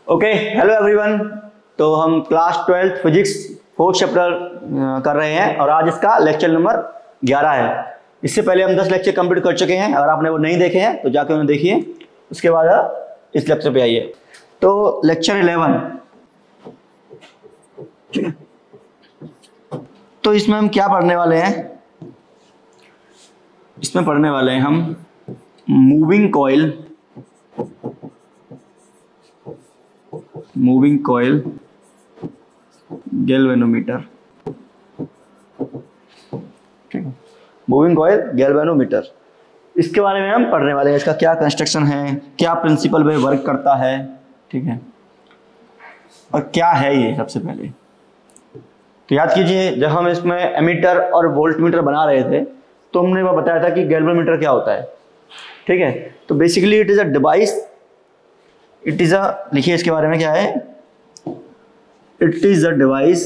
Okay, hello everyone. तो हम class 12 physics 4th chapter कर रहे हैं और आज इसका लेक्चर नंबर 11 है। इससे पहले हम 10 लेक्चर कंप्लीट कर चुके हैं। अगर आपने वो नहीं देखे हैं तो जाके उन्हें देखिए, उसके बाद इस लेक्चर पे आइए। तो लेक्चर 11, तो इसमें हम क्या पढ़ने वाले हैं? इसमें पढ़ने वाले हैं हम moving coil galvanometer. Moving coil galvanometer, इसके बारे में हम पढ़ने वाले हैं। इसका क्या कंस्ट्रक्शन है, क्या प्रिंसिपल पे वर्क करता है, ठीक है, और क्या है ये सबसे पहले। तो याद कीजिए, जब हम इसमें एमीटर और वोल्टमीटर बना रहे थे तो हमने वो बताया था कि गैल्वेनोमीटर क्या होता है, ठीक है। तो basically it is a device, it is a, लिखिए इसके बारे में क्या है। It is a device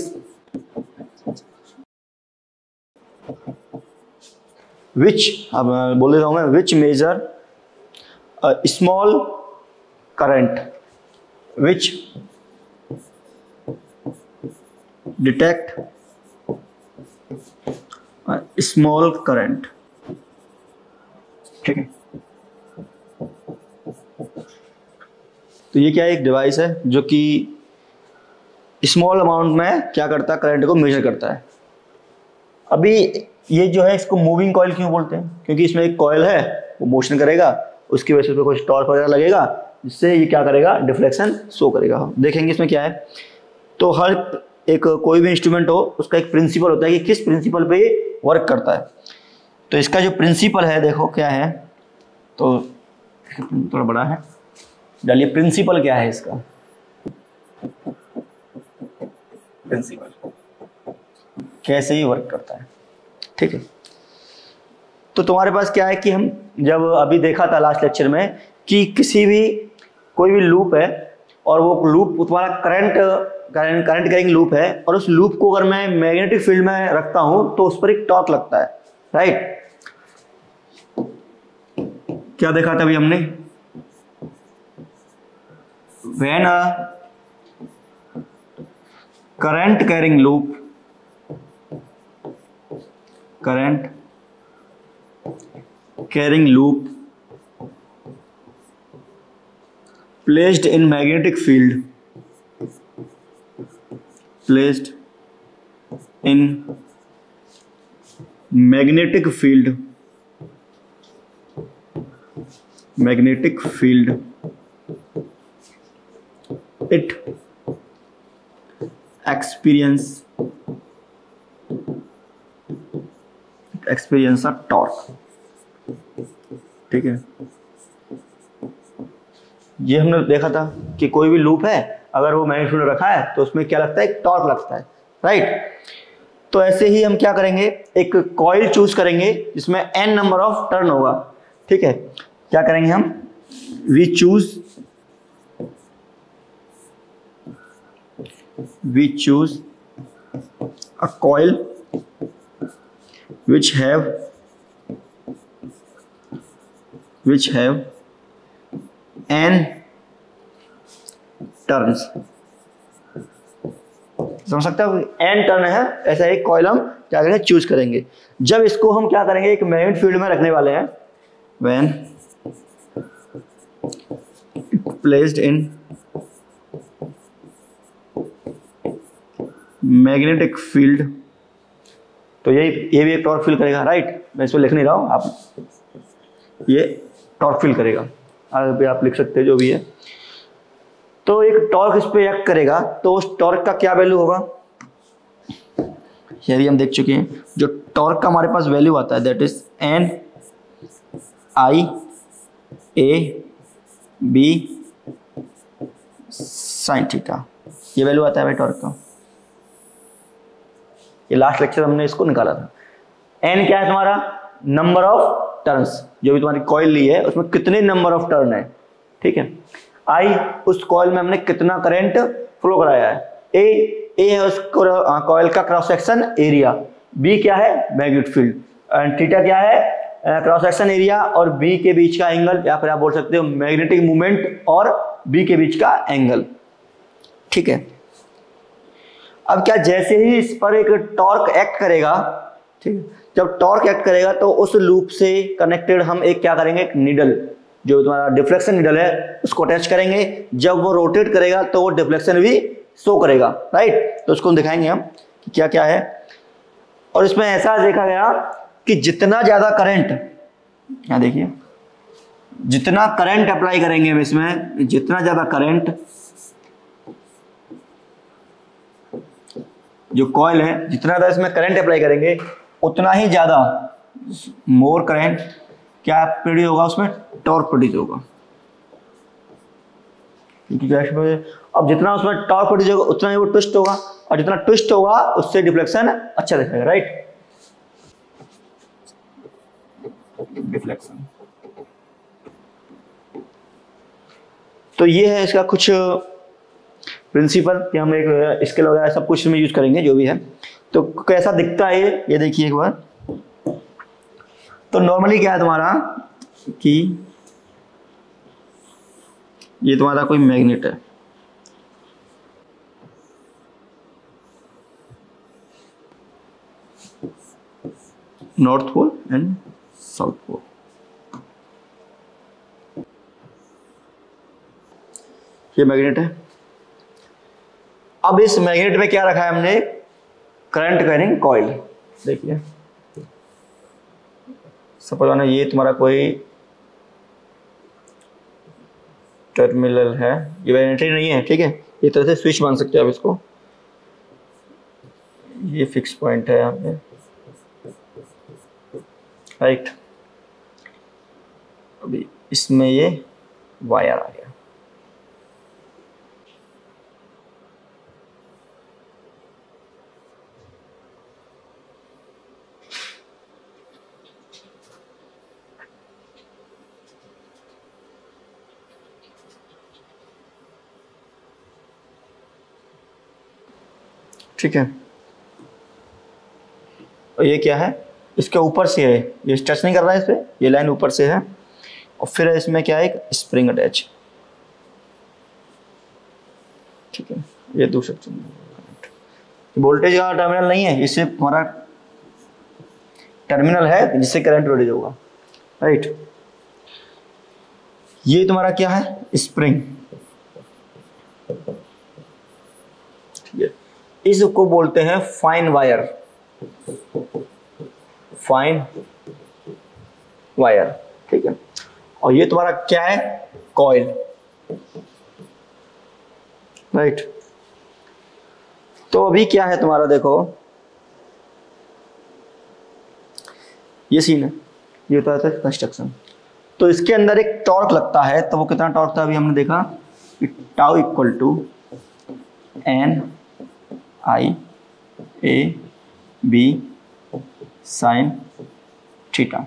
which, अब बोल देता हूं मैं, which measure a small current, which detect small current, ठीक है। तो ये क्या है, एक डिवाइस है जो कि स्मॉल अमाउंट में क्या करता है, करंट को मेजर करता है। अभी ये जो है, इसको मूविंग कॉइल क्यों बोलते हैं? क्योंकि इसमें एक कॉइल है, वो मोशन करेगा, उसकी वजह से उसमें कुछ टॉर्क वगैरह लगेगा, जिससे ये क्या करेगा, डिफ्लेक्शन शो करेगा। देखेंगे इसमें क्या है। तो हर एक कोई भी इंस्ट्रूमेंट हो, उसका एक प्रिंसिपल होता है कि किस प्रिंसिपल पे वर्क करता है। तो इसका जो प्रिंसिपल है, देखो क्या है, तो थोड़ा बड़ा है, डालिए प्रिंसिपल क्या है इसका। प्रिंसिपल कैसे ही वर्क करता है, ठीक है। तो तुम्हारे पास क्या है कि हम जब अभी देखा था लास्ट लेक्चर में कि कोई भी लूप है और वो लूप तुम्हारा करंट कैरिंग लूप है, और उस लूप को अगर मैं मैग्नेटिक फील्ड में रखता हूं तो उस पर एक टॉर्क लगता है, राइट। क्या देखा था अभी हमने, when a current carrying loop placed in magnetic field, it experience a torque, ठीक है। ये हमने देखा था कि कोई भी लूप है, अगर वो मैग्नेटिक फील्ड रखा है तो उसमें क्या लगता है, एक टॉर्क लगता है, राइट। तो ऐसे ही हम क्या करेंगे, एक कॉइल चूज करेंगे जिसमें n नंबर ऑफ टर्न होगा, ठीक है। क्या करेंगे हम, we choose a coil which have n turns. समझ सकते हो, n टर्न है, ऐसा एक कॉइल हम क्या करेंगे, चूज करेंगे। जब इसको हम क्या करेंगे, एक मैग्नेटिक फील्ड में रखने वाले हैं, when placed in magnetic field, तो ये भी एक टॉर्क फील करेगा, राइट। मैं इसको लिख नहीं रहा हूं, आप ये टॉर्क फील करेगा, आगे पे आप लिख सकते हैं जो भी है। तो एक टॉर्क इस पे एक्ट करेगा, तो उस टॉर्क का क्या वैल्यू होगा, ये भी हम देख चुके हैं। जो टॉर्क का हमारे पास वैल्यू आता है, that is N I A B sine theta, ये वैल्यू आता है भाई टॉर्क का। ये लास्ट लेक्चर हमने इसको निकाला था। एन क्या है तुम्हारा, नंबर ऑफ टर्न्स, जो भी तुम्हारी कॉइल ली है उसमें कितने नंबर ऑफ टर्न है, ठीक है। आई, उस कॉइल में हमने कितना करंट फ्लो कराया है। ए है उस कॉइल का क्रॉस सेक्शन एरिया। बी क्या है, मैग्नेटिक फील्ड। एंड थीटा क्या है, क्रॉस सेक्शन एरिया और बी के बीच का एंगल, या फिर आप बोल सकते हो मैग्नेटिक मूवमेंट और बी के बीच का एंगल, ठीक है। अब क्या, जैसे ही इस पर एक टॉर्क एक्ट करेगा, ठीक है, जब टॉर्क एक्ट करेगा तो उस लूप से कनेक्टेड हम एक क्या करेंगे, एक नीडल, जो तुम्हारा डिफ्लेक्शन नीडल है उसको अटैच करेंगे। जब वो रोटेट करेगा तो वो डिफ्लेक्शन भी शो करेगा, राइट। तो उसको दिखाएंगे हम कि क्या क्या है। और इसमें ऐसा देखा गया कि जितना ज्यादा करंट, यहाँ देखिए, जितना करंट अप्लाई करेंगे हम इसमें, जितना ज्यादा करंट जो कॉइल है, जितना ज्यादा इसमें करंट अप्लाई करेंगे उतना ही ज्यादा मोर करंट क्या प्रोड्यूस होगा, उसमें टॉर्क प्रोड्यूस होगा। अब जितना उसमें टॉर्क प्रोड्यूस होगा उतना ही वो ट्विस्ट होगा, और जितना ट्विस्ट होगा उससे डिफ्लेक्शन अच्छा दिखेगा, राइट। डिफ्लेक्शन, तो ये है इसका कुछ प्रिंसिपल कि हम एक स्केल वगैरह सब कुछ में यूज करेंगे जो भी है। तो कैसा दिखता है ये देखिए एक बार। तो नॉर्मली क्या है तुम्हारा कि ये तुम्हारा कोई मैग्नेट है, north pole and south pole. ये मैग्नेट है। अब इस मैग्नेट में क्या रखा है हमने, करंट कैरिंग कॉइल। देखिए सपोज माना ये तुम्हारा कोई टर्मिनल है, ये मैग्नेटरी नहीं है, ठीक है, ये तरह से स्विच मान सकते हो आप इसको। ये फिक्स पॉइंट है यहाँ पे, राइट। अभी इसमें ये वायर आ गया, ठीक है। और ये क्या है, इसके ऊपर से है, ये टच नहीं कर रहा है इस पे, ये लाइन ऊपर से है। और फिर इसमें क्या है, एक स्प्रिंग अटैच, ठीक है। ये दूसरा वोल्टेज का टर्मिनल नहीं है, इससे हमारा टर्मिनल है जिससे करंट प्रोड्यूस होगा, राइट। ये तुम्हारा क्या है, स्प्रिंग, ठीक है। इसको बोलते हैं फाइन वायर, फाइन वायर, ठीक है। और ये तुम्हारा क्या है, कॉइल, राइट। तो अभी क्या है तुम्हारा, देखो ये सीन है, ये होता है कंस्ट्रक्शन। तो इसके अंदर एक टॉर्क लगता है, तो वो कितना टॉर्क था अभी हमने देखा, tau equal to N I A B sine theta,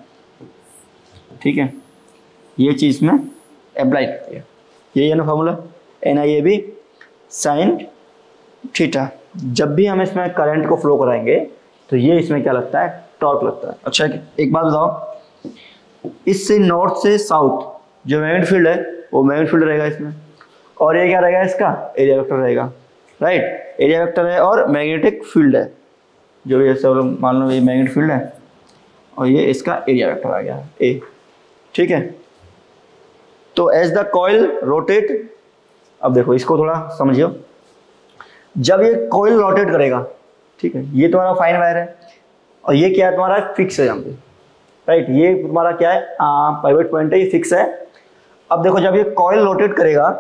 ठीक है। ये चीज में अप्लाई करती है, यही है ना formula, N I A B sine theta. जब भी हम इसमें करंट को फ्लो कराएंगे तो ये इसमें क्या लगता है, टॉर्क लगता है। अच्छा एक बात बताओ, इससे नॉर्थ से साउथ जो मैग्नेटिक फील्ड है वो मैग्नेटिक फील्ड रहेगा इसमें, और ये क्या रहेगा, इसका एरिया वेक्टर रहेगा, राइट। एरिया वेक्टर है और मैग्नेटिक फील्ड है, जो भी ऐसे मान लो ये मैग्नेटिक फील्ड है और ये इसका एरिया वेक्टर आ गया ए, ठीक है। तो एज द कॉइल रोटेट, अब देखो इसको थोड़ा समझियो, जब ये कॉइल रोटेट करेगा, ठीक है, ये तुम्हारा फाइन वायर है और ये क्या है तुम्हारा, फिक्स है यहाँ पे, राइट। ये तुम्हारा क्या है, पाइवट पॉइंट है, ये फिक्स है। अब देखो जब ये कॉइल रोटेट करेगा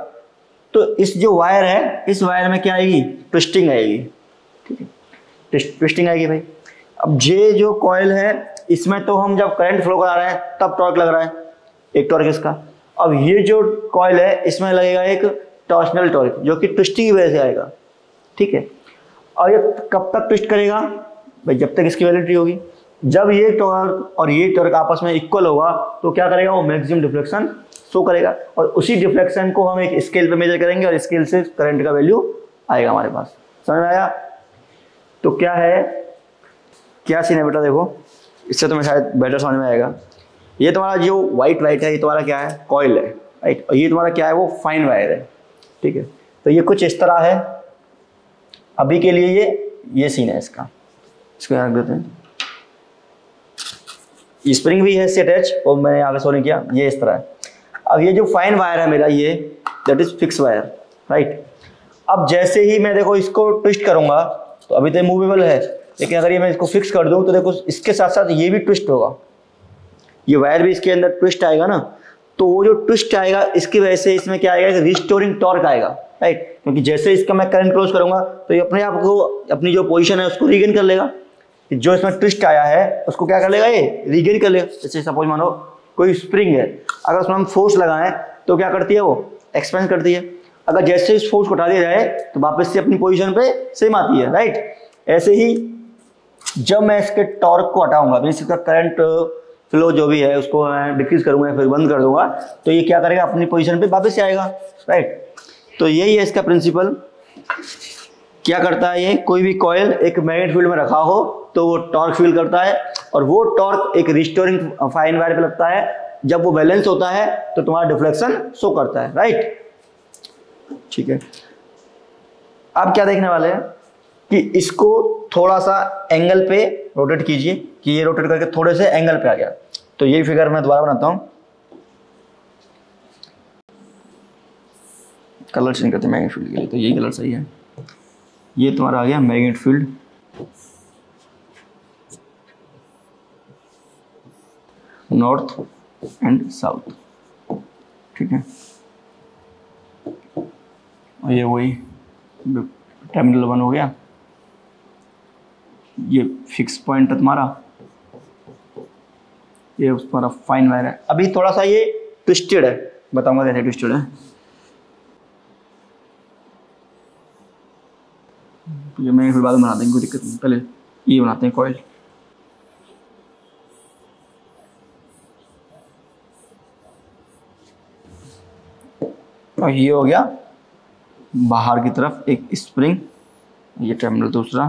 तो इस जो वायर है, इस वायर में क्या आएगी, ट्विस्टिंग आएगी, ठीक है, ट्विस्टिंग आएगी भाई। अब ये जो कॉइल है इसमें तो हम जब करंट फ्लो करा रहे हैं तब टॉर्क लग रहा है, एक टॉर्क इसका। अब ये जो कॉइल है इसमें लगेगा एक टॉर्शनल टॉर्क जो कि ट्विस्टिंग की वजह से आएगा, ठीक है। और ये कब तक ट्विस्ट करेगा भाई, जब तक इसकी वैलिडिटी होगी। जब ये टॉर्क और ये टॉर्क आपस में इक्वल होगा तो क्या करेगा, वो मैक्सिमम डिफ्लेक्शन शो करेगा, और उसी डिफ्लेक्शन को हम एक स्केल पे मेजर करेंगे और स्केल से करंट का वैल्यू आएगा हमारे पास। समझ में आया? तो क्या है, क्या सीन है बेटा, देखो इससे तुम्हें शायद बेटर समझ में आएगा। ये तुम्हारा जो व्हाइट है ये तुम्हारा क्या है, कॉइल है, राइट। और ये तुम्हारा क्या है, वो फाइन वायर है, ठीक है। तो ये कुछ इस तरह है, अभी के लिए ये सीन है इसका, इसको यहाँ रख देते हैं। स्प्रिंग भी है इससे अटैच और मैंने यहाँ पे शो नहीं किया, ये इस तरह है। अब ये जो फाइन वायर है मेरा, ये that is fix wire, right. अब जैसे ही मैं देखो इसको ट्विस्ट करूंगा तो अभी तो मूवेबल है, लेकिन अगर ये मैं इसको फिक्स कर दूं तो देखो इसके साथ साथ ये भी ट्विस्ट होगा, ये वायर भी इसके अंदर ट्विस्ट आएगा ना, तो वो जो ट्विस्ट आएगा इसकी वजह से इसमें क्या आएगा, रिस्टोरिंग टॉर्क आएगा, राइट। क्योंकि जैसे इसका मैं करंट क्रॉस करूंगा तो ये अपने आप को अपनी जो पोजीशन है उसको रीगेन कर लेगा, जो इसमें ट्विस्ट आया है उसको क्या कर लेगा, ये रीगेन कर लेगा। जैसे सपोज मानो कोई स्प्रिंग है, अगर उसमें हम फोर्स लगाएं तो क्या करती है, वो एक्सपेंड करती है। अगर जैसे इस फोर्स को हटा दिया जाए तो वापस से अपनी पोजीशन पे सेम आती है, राइट। ऐसे ही जब मैं इसके टॉर्क को हटाऊंगा, मींस इसका करंट फ्लो जो भी है उसको मैं डिक्रीज करूंगा या फिर बंद कर दूंगा, तो ये क्या करेगा, अपनी पोजीशन पे वापस से आएगा, राइट। तो यही है इसका प्रिंसिपल। क्या करता है ये, कोई भी कॉइल एक मैग्नेट फील्ड में रखा हो तो वो टॉर्क फील करता है, और वो टॉर्क एक रिस्टोरिंग फाइन वायर पे लगता है। जब वो बैलेंस होता है तो तुम्हारा डिफ्लेक्शन शो करता है, राइट। ठीक है, अब क्या देखने वाले हैं कि इसको थोड़ा सा एंगल पे रोटेट कीजिए, कि ये रोटेट करके थोड़े से एंगल पे आ गया। तो ये फिगर मैं दोबारा बनाता हूं, कलर चेंज करते हैं मैग्नेट फील्ड के लिए, तो यही कलर सही है। ये तुम्हारा आ गया magnet field, north and south, ठीक है। और ये वही टर्मिनल 1 हो गया, ये फिक्स पॉइंट है तुम्हारा, ये तुम्हारा फाइन वायर है। अभी थोड़ा सा ये ट्विस्टेड है, बताऊंगा कैसे ट्विस्टेड है। ये मैं फिर बाद में बना देंगे, कोई दिक्कत नहीं, पहले ये बनाते हैं कॉइल। और ये हो गया बाहर की तरफ एक स्प्रिंग, ये टर्मिनल दूसरा,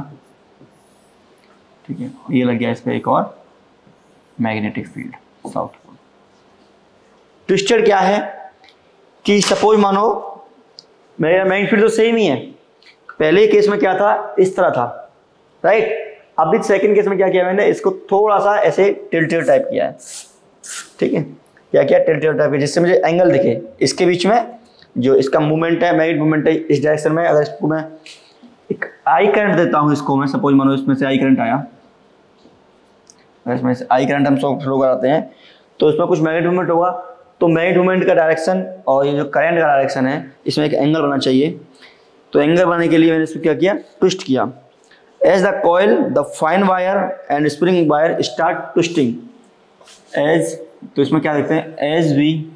ठीक है। ये लग गया इसका एक और magnetic field south pole. Twisted क्या है कि सपोज मानो मेरा मैग्नेटिक फील्ड तो सेम ही है, पहले केस में क्या था, इस तरह था, राइट। अभी सेकंड केस में क्या किया मैंने, इसको थोड़ा सा ऐसे टिल्टेड टाइप किया है, ठीक है। क्या किया, टिल्टेड टाइप, जिससे मुझे एंगल दिखे इसके बीच में, जो इसका मूवमेंट है, मैग्नेटिक मूवमेंट है इस डायरेक्शन में। अगर इसको मैं एक आई करंट देता हूं, इसको मैं सपोज मानो इसमें से आई करंट आया, इसमें से आई करंट हम फ्लो कराते हैं तो इसमें कुछ मैग्नेटिक मूवमेंट होगा, तो मैग्नेटिक मूवमेंट का डायरेक्शन और ये जो करंट का डायरेक्शन है इसमें एक एंगल बनना चाहिए। तो एंगल बनाने के लिए मैंने इसको क्या किया, ट्विस्ट किया। As the coil the fine wire and spring wire start twisting as, तो इसमें क्या देखते हैं, as we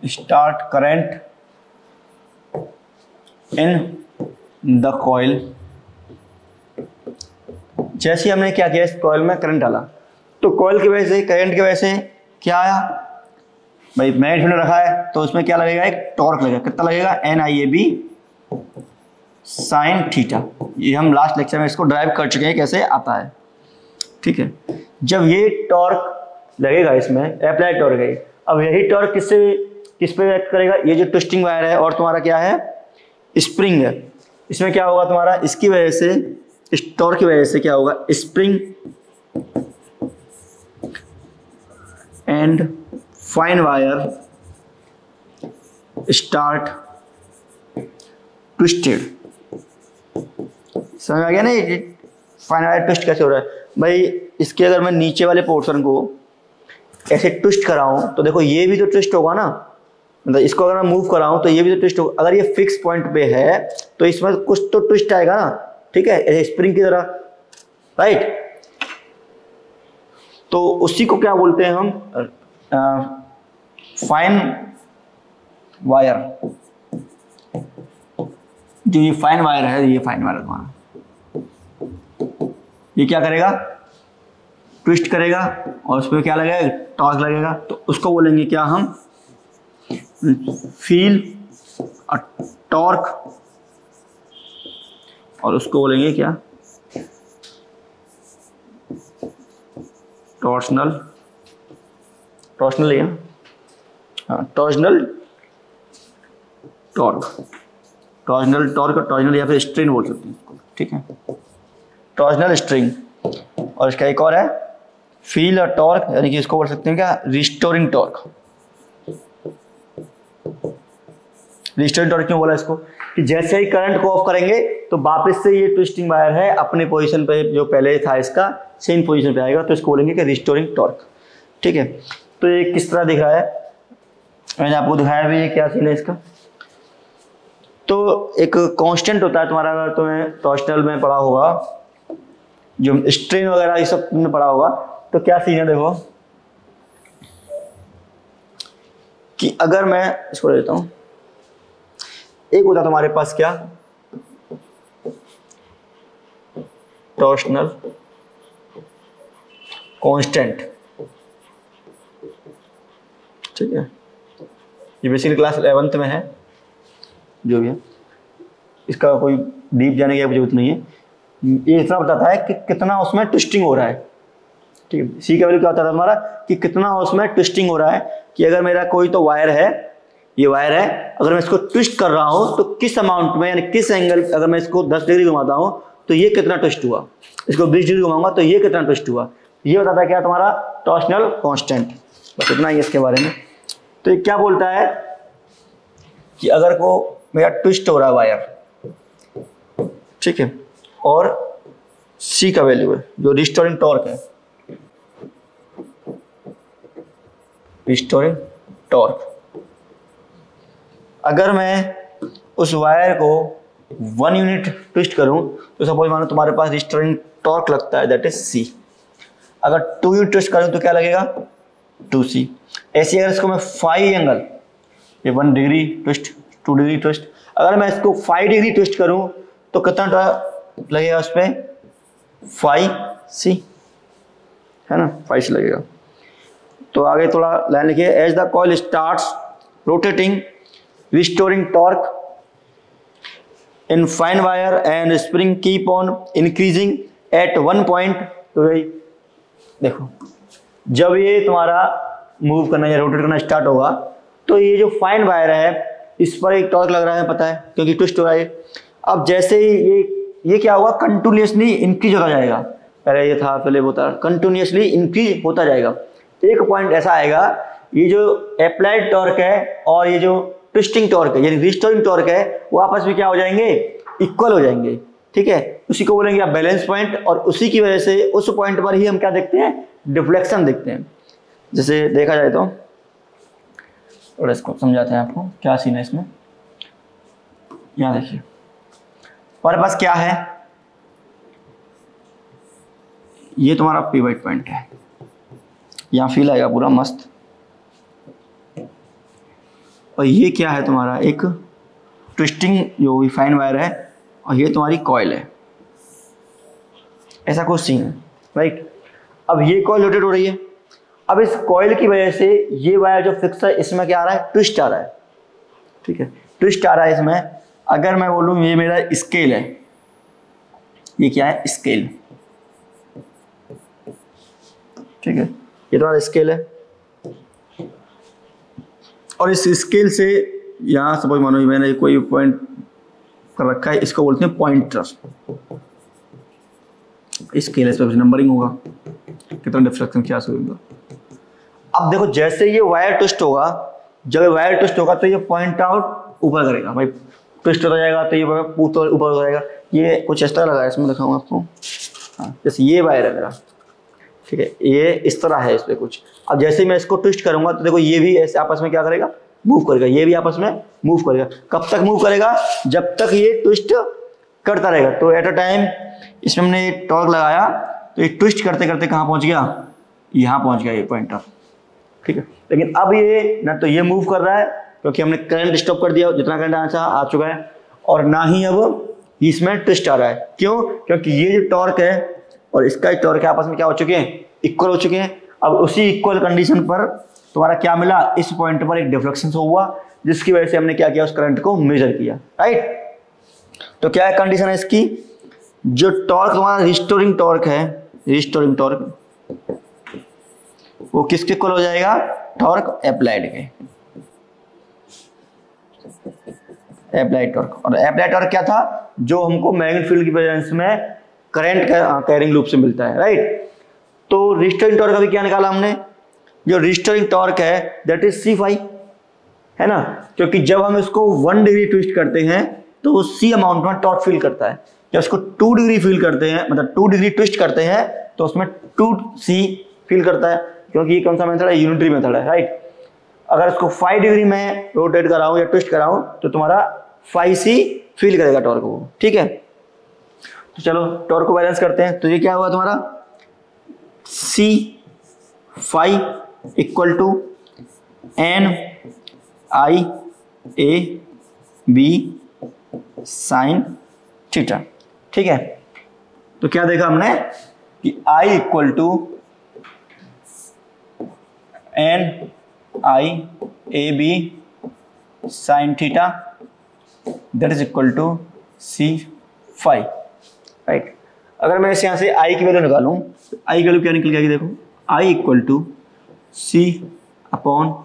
start current in the coil. जैसे हमने क्या किया, इस कॉइल में करंट डाला तो कॉइल की वजह से, करंट की वजह से क्या आया भाई, मैग्नेट फील्ड रखा है तो उसमें क्या लगेगा, एक टॉर्क लगेगा। कितना लगेगा, NIAB साइन थीटा। ये हम लास्ट लेक्चर में इसको ड्राइव कर चुके हैं कैसे आता है, ठीक है। जब ये टॉर्क लगेगा इसमें, अप्लाइड टॉर्क है, अब यही टॉर्क किस पे एक्ट करेगा, ये जो ट्विस्टिंग वायर है और तुम्हारा क्या है, स्प्रिंग है, इसमें क्या होगा तुम्हारा, इसकी वजह से, इस टॉर्क की वजह से क्या होगा, spring and fine wire start twisted. समझ आ गया ना, ये फाइन वायर ट्विस्ट कैसे हो रहा है भाई। इसके अगर मैं नीचे वाले पोर्शन को ऐसे ट्विस्ट कराऊं तो देखो ये भी तो ट्विस्ट होगा ना, मतलब इसको अगर मैं मूव कराऊं तो ये भी तो ट्विस्ट होगा। अगर ये फिक्स पॉइंट पे है तो इसमें कुछ तो ट्विस्ट आएगा ना, ठीक है, ऐसे स्प्रिंग की तरह, राइट। तो उसी को क्या बोलते हैं हम, फाइन वायर। जो ये फाइन वायर है, ये फाइन वायर तुम्हारा, ये क्या करेगा, ट्विस्ट करेगा और उसमें क्या लगेगा, टॉर्क लगेगा। तो उसको बोलेंगे क्या हम, फील अ टॉर्क, और उसको बोलेंगे क्या, टॉर्शनल, टॉर्शनल, हाँ, torsional torque, torsional torque, torsional या फिर स्ट्रेन बोल सकते हैं इसको, ठीक है, टॉर्जनल स्ट्रेन। और इसका एक और है फील और टॉर्क, यानी कि इसको बोल सकते हैं क्या, रिस्टोरिंग टॉर्क। रिस्टोरिंग टॉर्क क्यों बोला इसको, कि जैसे ही करंट को ऑफ करेंगे तो वापस से ये ट्विस्टिंग वायर है अपने पोजीशन पे जो पहले था इसका सेम पोजीशन पे आएगा, तो इसको बोलेंगे कि रिस्टोरिंग टॉर्क, ठीक है। तो ये किस तरह दिख रहा है, मैंने आपको दिखाया भी, ये क्या सीन है इसका। तो एक कांस्टेंट होता है तुम्हारा, अगर तुम्हें टॉर्शनल में पढ़ा होगा, जो स्ट्रेन वगैरह ये सब तुमने पढ़ा होगा, तो क्या सीन है देखो, कि अगर मैं इसको देता हूं, एक होता तुम्हारे पास क्या, टॉर्शनल कांस्टेंट, ठीक है, ये बेसिकली क्लास 11th में है, जो भी है, इसका कोई डीप जाने की जरूरत नहीं है। ये इतना बताता है कि कितना उसमें ट्विस्टिंग हो रहा है, ठीक है। सी का वैल्यू क्या होता है हमारा, कि कितना उसमें ट्विस्टिंग हो रहा है, कि अगर मेरा कोई तो वायर है, ये वायर है, अगर मैं इसको ट्विस्ट कर रहा हूं तो किस अमाउंट में, यानी किस एंगल, अगर मैं इसको 10 डिग्री घुमाता हूं तो ये कितना ट्विस्ट हुआ, इसको 20 डिग्री घुमाऊंगा तो ये कितना ट्विस्ट हुआ, ये बताता है क्या तुम्हारा टॉर्शनल कांस्टेंट। बस इतना ही इसके बारे में। तो ये क्या बोलता है कि अगर को मेरा ट्विस्ट हो रहा है वायर, ठीक है, और सी का वैल्यू है जो रिस्टोरिंग टॉर्क है, रिस्टोरिंग टॉर्क, अगर मैं उस वायर को 1 यूनिट ट्विस्ट करूं तो सपोज मानो तुम्हारे पास रिस्टोरिंग टॉर्क लगता है, दैट इज सी। अगर 2 यूनिट ट्विस्ट करूं तो क्या लगेगा, 2c। ऐसे अगर इसको मैं 5 एंगल, ये 1 डिग्री ट्विस्ट, 2 डिग्री ट्विस्ट, अगर मैं इसको 5 डिग्री ट्विस्ट करूं तो कितना लगेगा उस पर, 5c, है ना, 5c लगेगा। तो आगे थोड़ा लाइन लिखिए, as the coil starts rotating restoring torque in fine wire and spring keep on increasing at one point। तो भाई देखो, जब ये तुम्हारा मूव करना या रोटेट करना स्टार्ट होगा तो ये जो फाइन वायर है इस पर एक टॉर्क लग रहा है, पता है, क्योंकि ट्विस्ट हो रहा है। अब जैसे ही ये क्या होगा, कंटिन्यूसली इंक्रीज होता जाएगा, पहले ये था, पहले वो था, कंटिन्यूसली इंक्रीज होता जाएगा। एक पॉइंट ऐसा आएगा, ये जो अप्लाइड टॉर्क है और ये जो ट्विस्टिंग टॉर्क है यानी रिस्टोरिंग टॉर्क है, वो आपस में क्या हो जाएंगे, इक्वल हो जाएंगे, ठीक है। उसी को बोलेंगे आप बैलेंस पॉइंट, और उसी की वजह से उस पॉइंट पर ही हम क्या देखते हैं, डिफ्लेक्शन देखते हैं। जैसे देखा जाए तो, और इसको समझाते हैं आपको क्या सीन है इसमें। यहाँ देखिए हमारे पास क्या है, ये तुम्हारा पिवट पॉइंट है, यहाँ फील आएगा पूरा मस्त, और ये क्या है तुम्हारा, एक ट्विस्टिंग जो भी फाइन वायर है, और ये तुम्हारी कॉइल है, ऐसा कुछ सीन है, राइट। अब ये कॉइल रोटेट हो रही है, अब इस कॉइल की वजह से ये वायर जो फिक्स है इसमें क्या आ रहा है, ट्विस्ट आ रहा है, ठीक है, ट्विस्ट आ रहा है इसमें। अगर मैं बोलूँ ये मेरा स्केल है, ये क्या है, स्केल, ठीक है, ये तुम्हारा स्केल है, और इस स्केल से यहाँ सपोज मानो मैंने कोई पॉइंट कर रखा है, इसको बोलते हैं पॉइंटर। स्केल है, इस पर नंबरिंग होगा, कितना डिफ्लेक्शन क्या होगा। अब देखो जैसे ये वायर ट्विस्ट होगा, जब वायर ट्विस्ट होगा तो ये पॉइंट आउट ऊपर करेगा, भाई ट्विस्ट हो जाएगा तो ये ऊपर हो जाएगा। ये कुछ इस तरह लगा है, इसमें दिखाऊंगा आपको, हाँ, जैसे ये वायर है मेरा, ठीक है, ये इस तरह है, इस पर कुछ। अब जैसे मैं इसको ट्विस्ट करूंगा तो देखो ये भी ऐसे आपस में क्या करेगा, मूव करेगा, ये भी आपस में मूव करेगा। कब तक मूव करेगा, जब तक ये ट्विस्ट करता रहेगा। तो एट अ टाइम इसमें हमने टॉर्क लगाया तो ये ट्विस्ट करते करते कहाँ पहुंच गया, यहाँ पहुंच गया ये पॉइंटर, ठीक है। लेकिन अब ये ना तो ये मूव कर रहा है क्योंकि हमने करंट स्टॉप कर दिया, जितना करंट आना आ चुका है, और ना ही अब इसमें ट्विस्ट आ रहा है। क्यों, क्योंकि ये जो टॉर्क है और इसका टॉर्क है आपस में क्या हो चुके हैं, इक्वल हो चुके हैं। अब उसी इक्वल कंडीशन पर तुम्हारा क्या मिला, इस पॉइंट पर एक डिफ्लेक्शन हुआ, जिसकी वजह से हमने क्या किया, उस करंट को मेजर किया, राइट। तो क्या है कंडीशन है इसकी, जो टॉर्क तुम्हारा रिस्टोरिंग टॉर्क है, रिस्टोरिंग टॉर्क वो किसके इक्वल हो जाएगा, टॉर्क अप्लाइड के, अप्लाइड टॉर्क। और अप्लाइड टॉर्क क्या था, जो हमको मैग्नेटिक फील्ड की प्रेजेंस में करंट कैरिंग लूप से मिलता है, राइट। तो रिस्टोरिंग टॉर्क अभी क्या निकाला हमने, जो रिस्टोरिंग टॉर्क है दैट इज सी फाई, है ना, क्योंकि जब हम इसको 1 डिग्री ट्विस्ट करते हैं तो वो सी अमाउंट में टॉर्क फील करता है। जब इसको 2 डिग्री फील करते हैं, मतलब 2 डिग्री ट्विस्ट करते हैं तो उसमें 2 सी फील करता है, क्योंकि ये कौन सा मेथड है, यूनिटरी मेथड है, राइट। अगर इसको 5 डिग्री में रोटेट कराऊं या ट्विस्ट कराऊं तो तुम्हारा 5 सी फील करेगा टॉर्क को, ठीक है। तो चलो टॉर्क को बैलेंस करते हैं। तो ये क्या हुआ तुम्हारा, C phi equal to N I A B sine theta, ठीक है। तो क्या देखा हमने कि I equal to N I A B sine theta that is equal to C phi, right. अगर मैं इस यहाँ से आई की वैल्यू निकालूं तो आई की वैल्यू क्या निकल जाएगी, देखो I equal to C upon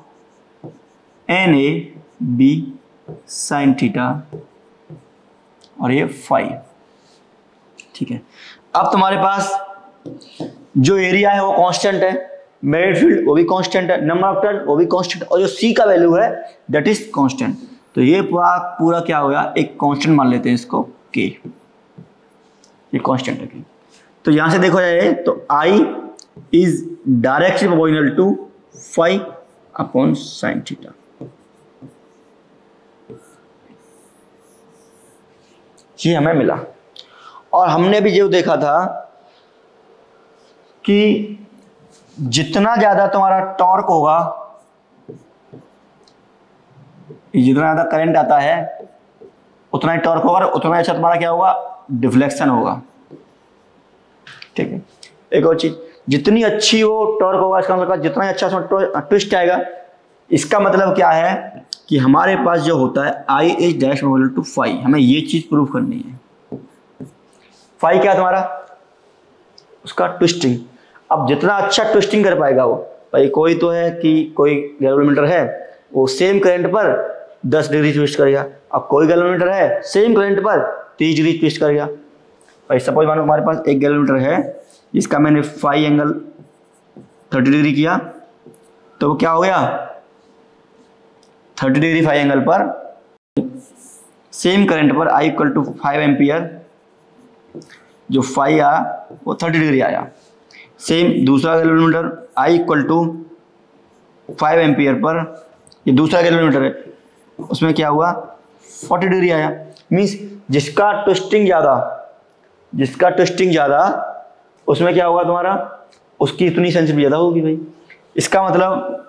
N A B sine theta और ये फाई, ठीक है। अब तुम्हारे पास जो एरिया है वो कांस्टेंट है, मैग्नेटिक फील्ड वो भी कांस्टेंट है, नंबर ऑफ टर्न वो भी कांस्टेंट, और जो सी का वैल्यू है दैट इज कांस्टेंट। तो ये पूरा क्या हो गया, एक कांस्टेंट मान लेते हैं इसको के, ये कांस्टेंट है। तो यहां से देखो जाए तो I is directly proportional to phi upon sine theta. ये हमें मिला। और हमने भी जो देखा था कि जितना ज्यादा तुम्हारा टॉर्क होगा, जितना ज्यादा करंट आता है उतना ही टॉर्क होगा, उतना अच्छा तुम्हारा क्या होगा, डिफ्लेक्शन होगा, ठीक है। एक और चीज, जितनी अच्छी वो टॉर्क होगा इसका मतलब जितना अच्छा उसमें ट्विस्ट आएगा। इसका मतलब क्या है कि हमारे पास जो होता है I is dash equal to phi, हमें ये चीज प्रूव करनी है। फाई क्या है तुम्हारा, उसका ट्विस्टिंग। अब जितना अच्छा ट्विस्टिंग कर पाएगा वो, भाई कोई तो है कि कोई गैल्वेनोमीटर है वो सेम करंट पर 10 डिग्री ट्विस्ट करेगा, अब कोई गैल्वेनोमीटर है सेम करंट पर 30 डिग्री ट्विस्ट करेगा। भाई सपोज मानो हमारे पास एक गैल्वेनोमीटर है जिसका मैंने फाई एंगल 30 डिग्री किया, तो वो क्या हो गया, 30 डिग्री फाई एंगल पर सेम करंट पर आई इक्वल टू 5 एम्पियर, जो फाई आया वो 30 डिग्री आया। सेम दूसरा galvanometer I equal to 5 ampere पर, ये दूसरा गैल्वेनोमीटर है, उसमें क्या हुआ 40 डिग्री आया। मीन्स जिसका ट्विस्टिंग ज़्यादा उसमें क्या होगा तुम्हारा, उसकी इतनी सेंसिटिविटी ज़्यादा होगी भाई। इसका मतलब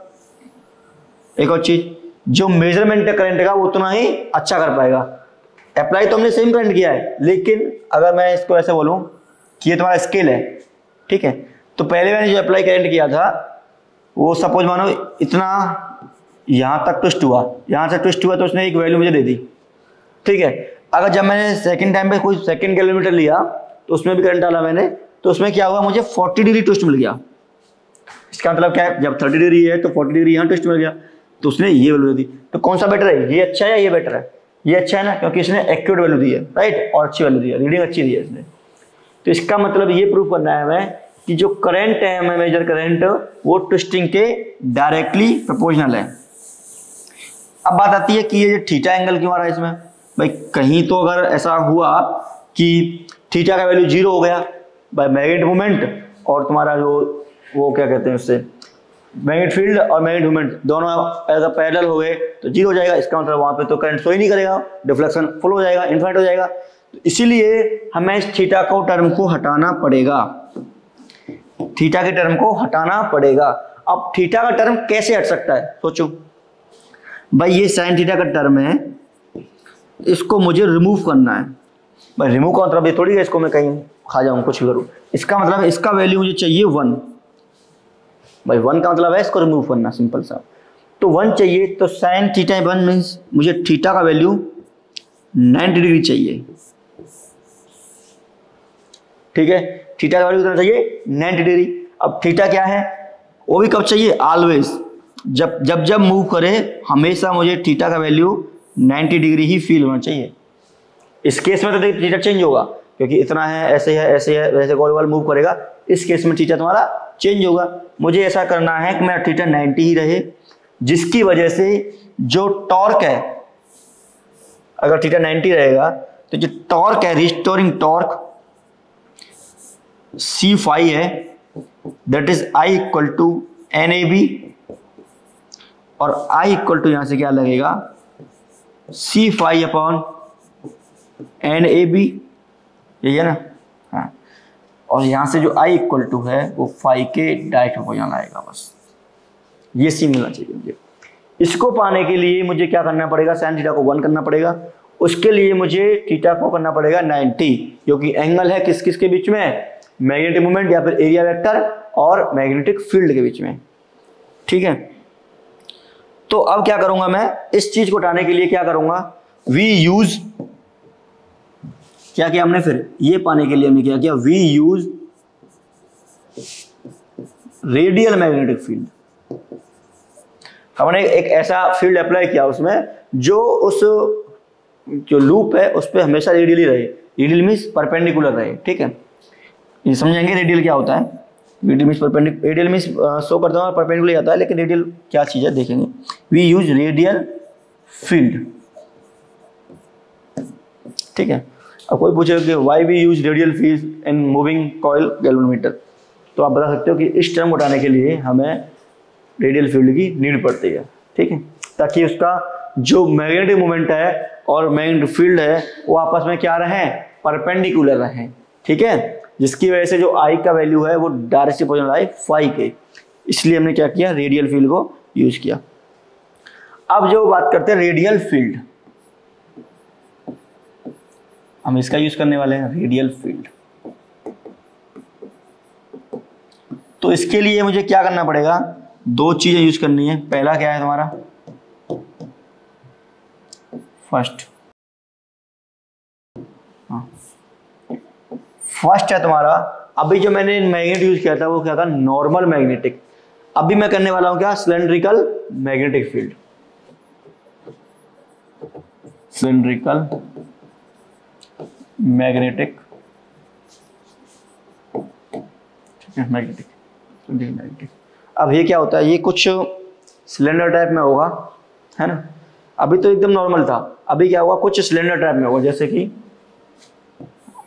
एक और चीज़, जो मेजरमेंट है करंट का वो उतना ही अच्छा कर पाएगा। अप्लाई तो हमने सेम करंट किया है, लेकिन अगर मैं इसको ऐसे बोलूँ कि ये तुम्हारा स्केल है, ठीक है, तो पहले मैंने जो अप्लाई करंट किया था वो सपोज मानो इतना यहाँ तक ट्विस्ट हुआ, यहाँ से ट्विस्ट हुआ तो उसने एक वैल्यू मुझे दे दी, ठीक है। अगर जब मैंने सेकंड टाइम पे कोई सेकंड किलोमीटर लिया तो उसमें भी करंट डाला मैंने, तो उसमें क्या हुआ, मुझे 40 डिग्री ट्विस्ट मिल गया। इसका मतलब क्या है, जब 30 डिग्री है तो 40 डिग्री यहाँ ट्विस्ट मिल गया, तो उसने ये वैल्यू दी। तो कौन सा बेटर है, ये अच्छा है या ये बेटर है, ये अच्छा है ना, क्योंकि इसने एक्यूरेट वैल्यू दी है, राइट, और अच्छी वैल्यू दी है, रीडिंग अच्छी दी है इसने। तो इसका मतलब ये प्रूव करना है हमें कि जो करंट है, हमें मेजर करंट, वो ट्विस्टिंग के डायरेक्टली प्रोपोर्शनल है। अब बात आती है कि ये जो थीटा एंगल क्यों आ रहा है इसमें, भाई कहीं तो अगर ऐसा हुआ कि थीटा का वैल्यू 0 हो गया बाय मैग्नेटिक मोमेंट और तुम्हारा जो वो क्या कहते हैं उससे, मैग्नेटिक फील्ड और मैग्नेटिक मोमेंट दोनों अगर पैरेलल हो गए तो 0 हो जाएगा। इसका मतलब वहां पे तो करंट फ्लो ही नहीं करेगा, डिफ्लेक्शन फुल हो जाएगा, इन्फिनिट हो जाएगा। तो इसीलिए हमें इस थीटा को टर्म को हटाना पड़ेगा, थीटा के टर्म को हटाना पड़ेगा। अब थीटा का टर्म कैसे हट सकता है, सोचो भाई, ये साइन थीटा का टर्म है, इसको मुझे रिमूव करना है। भाई रिमूव का मतलब ये थोड़ी है इसको मैं कहीं खा जाऊं कुछ भी करूं, इसका मतलब है इसका वैल्यू मुझे चाहिए 1। भाई 1 का मतलब है इसको रिमूव करना, सिंपल सा। तो 1 चाहिए, तो साइन थीटा 1 मीन्स मुझे थीटा का वैल्यू 90 डिग्री चाहिए, ठीक है। थीटा का वैल्यू कितना चाहिए, 90 डिग्री। अब थीटा क्या है, वो भी कब चाहिए, ऑलवेज, जब मूव करे हमेशा मुझे थीटा का वैल्यू 90 डिग्री ही फील होना चाहिए। इस केस में तो थीटा चेंज होगा, क्योंकि इतना है, ऐसे है, ऐसे है, वैसे गोल गोल मूव करेगा। इस केस में थीटा तुम्हारा चेंज होगा। मुझे ऐसा करना है कि मेरा थीटा 90 ही रहे, जिसकी वजह से जो टॉर्क है, अगर थीटा 90 रहेगा तो जो टॉर्क है, रिस्टोरिंग टॉर्क C फाई है, that is I equal to NAB, और I इक्वल टू यहां से क्या लगेगा, C फाई अपॉन NAB, यही है ना। हाँ, और यहां से जो I इक्वल टू है वो फाई के डायरेक्ट अपोजिट आएगा, बस ये सी मिलना चाहिए मुझे। इसको पाने के लिए मुझे क्या करना पड़ेगा, साइन थीटा को 1 करना पड़ेगा। उसके लिए मुझे थीटा को करना पड़ेगा 90, क्योंकि एंगल है किस किस के बीच में, मैग्नेटिक मोमेंट या फिर एरिया वेक्टर और मैग्नेटिक फील्ड के बीच में। ठीक है, तो अब क्या करूंगा मैं, इस चीज को हटाने के लिए क्या करूंगा, वी यूज, क्या किया हमने, फिर ये पाने के लिए हमने क्या किया, we use radial magnetic field. हमने एक ऐसा फील्ड अप्लाई किया उसमें जो उस जो लूप है उस पर हमेशा रेडियल ही रहे। रेडियल मीन्स परपेंडिकुलर रहे। ठीक है, ये समझेंगे रेडियल क्या होता है। Radial means perpendicular, radial means show करता हूँ परपेंडिकुलर आता है, लेकिन रेडियल क्या चीज़ है देखेंगे। We use radial field. ठीक है, अब कोई पूछेगा कि why we use radial field in moving coil galvanometer, तो आप बता सकते हो कि इस टर्म उठाने के लिए हमें रेडियल फील्ड की नीड पड़ती है। ठीक है, ताकि उसका जो मैग्नेटिक मोमेंट है और मैग्नेटिक फील्ड है वो आपस में क्या रहें, परपेंडिकुलर रहें। ठीक है, जिसकी वजह से जो I का वैल्यू है वो डायरेक्ट अपोजिट आए फाई के, इसलिए हमने क्या किया, रेडियल फील्ड को यूज किया। अब जो बात करते हैं रेडियल फील्ड, हम इसका यूज करने वाले हैं, रेडियल फील्ड। तो इसके लिए मुझे क्या करना पड़ेगा, दो चीजें यूज करनी है। पहला क्या है तुम्हारा, फर्स्ट है तुम्हारा, अभी जो मैंने मैग्नेट यूज किया था वो क्या था, नॉर्मल मैग्नेटिक। अभी मैं करने वाला हूं क्या, cylindrical magnetic field. Cylindrical magnetic, magnetic. अब ये क्या होता है, ये कुछ सिलेंडर टाइप में होगा, है ना। अभी तो एकदम नॉर्मल था, अभी क्या होगा, कुछ सिलेंडर टाइप में होगा। जैसे कि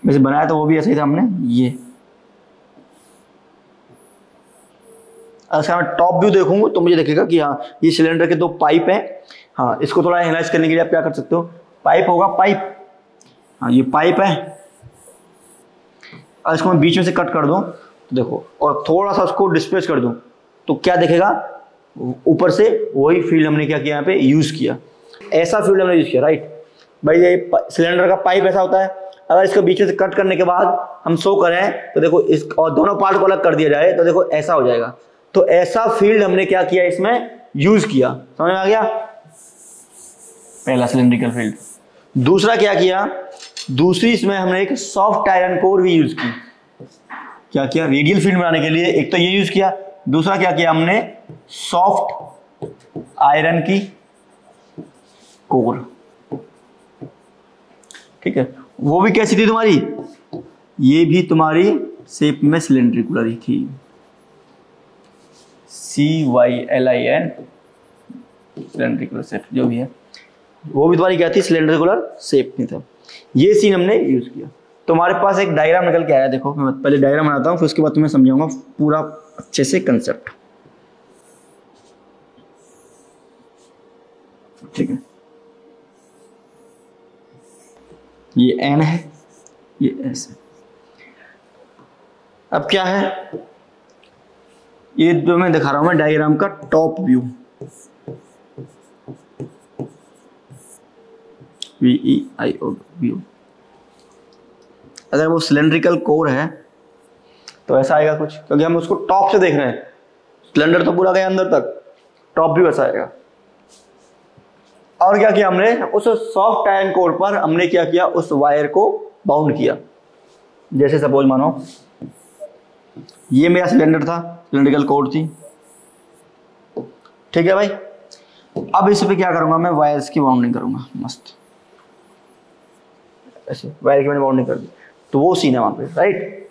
वैसे बनाया तो वो भी ऐसा ही था हमने, ये अच्छा मैं टॉप व्यू देखूंगा तो मुझे देखेगा कि हाँ ये सिलेंडर के दो पाइप हैं। हाँ, इसको थोड़ा एनालाइज करने के लिए आप क्या कर सकते हो, पाइप होगा, पाइप, हाँ ये पाइप है, और इसको मैं बीच में से कट कर दूं तो देखो, और थोड़ा सा उसको डिस्प्लेस कर दूं तो क्या दिखेगा, ऊपर से वही फील्ड हमने क्या किया, यहाँ पे यूज किया, ऐसा फील्ड हमने यूज किया। राइट भाई, ये सिलेंडर का पाइप ऐसा होता है। अगर इसको बीच में से कट करने के बाद हम शो करें तो देखो इस, और दोनों पार्ट को अलग कर दिया जाए तो देखो ऐसा हो जाएगा। तो ऐसा फील्ड हमने क्या किया, इसमें यूज किया। समझ में आ गया, पहला सिलेंड्रिकल फील्ड। दूसरा क्या किया, दूसरी इसमें हमने एक सॉफ्ट आयरन कोर भी यूज की। क्या किया, रेडियल फील्ड बनाने के लिए एक तो ये यूज किया, दूसरा क्या किया हमने, सॉफ्ट आयरन की कोर। ठीक है, वो भी कैसी थी तुम्हारी, ये भी तुम्हारी शेप में सिलेंड्रिकुलर ही थी, CYLIN, सिलेंड्रिकुलर शेप जो भी है, वो भी तुम्हारी क्या थी, सिलेंड्रिकुलर शेप में था। ये सीन हमने यूज किया। तुम्हारे पास एक डायग्राम निकल के आया, देखो मैं पहले डायग्राम बनाता हूँ, फिर उसके बाद तुम्हें समझाऊंगा पूरा अच्छे से कंसेप्ट। ठीक है, ये N है, ये S है। अब क्या है, ये जो मैं दिखा रहा हूं मैं डायग्राम का टॉप व्यू, VEIO व्यू। अगर वो सिलेंड्रिकल कोर है तो ऐसा आएगा कुछ, क्योंकि हम उसको टॉप से देख रहे हैं, सिलेंडर तो पूरा गया अंदर तक, टॉप व्यू ऐसा आएगा। और क्या किया हमने, उस सॉफ्ट आयरन कोर पर हमने क्या किया, उस वायर को बाउंड किया। जैसे सपोज मानो ये मेरा सिलेंडर था, सिलेंड्रिकल कोर थी। ठीक है भाई, अब इस पे क्या करूंगा मैं, वायर्स की बाउंडिंग करूंगा, मस्त ऐसे वायर की मैंने बाउंडिंग कर दी, तो वो सीन है वहां पे, राइट।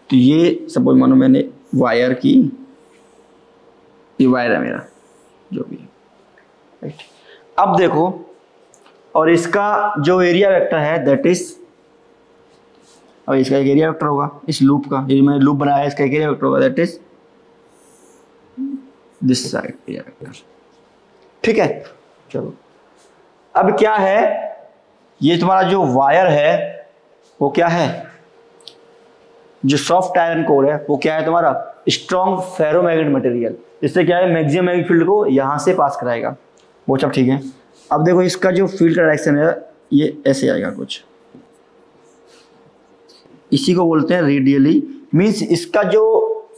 तो ये सपोज मानो मैंने वायर की, ये वायर है मेरा जो भी है, राइट। अब देखो, और इसका जो एरिया वेक्टर है दैट इज, अब इसका एक एरिया वेक्टर होगा इस लूप का, ये मैंने लूप बनाया है, इसका एक एरिया वेक्टर होगा that is this side area vector, ठीक है। चलो अब क्या है, ये तुम्हारा जो वायर है वो क्या है, जो सॉफ्ट आयरन कोर है वो क्या है तुम्हारा, स्ट्रॉन्ग फेरोमैग्नेटिक मटेरियल, इससे क्या है मैक्सिमम मैग्नेटिक फील्ड को यहां से पास कराएगा, वो सब ठीक है। अब देखो इसका जो फील्ड का डायरेक्शन है ये ऐसे आएगा कुछ, इसी को बोलते हैं रेडियली, मींस इसका जो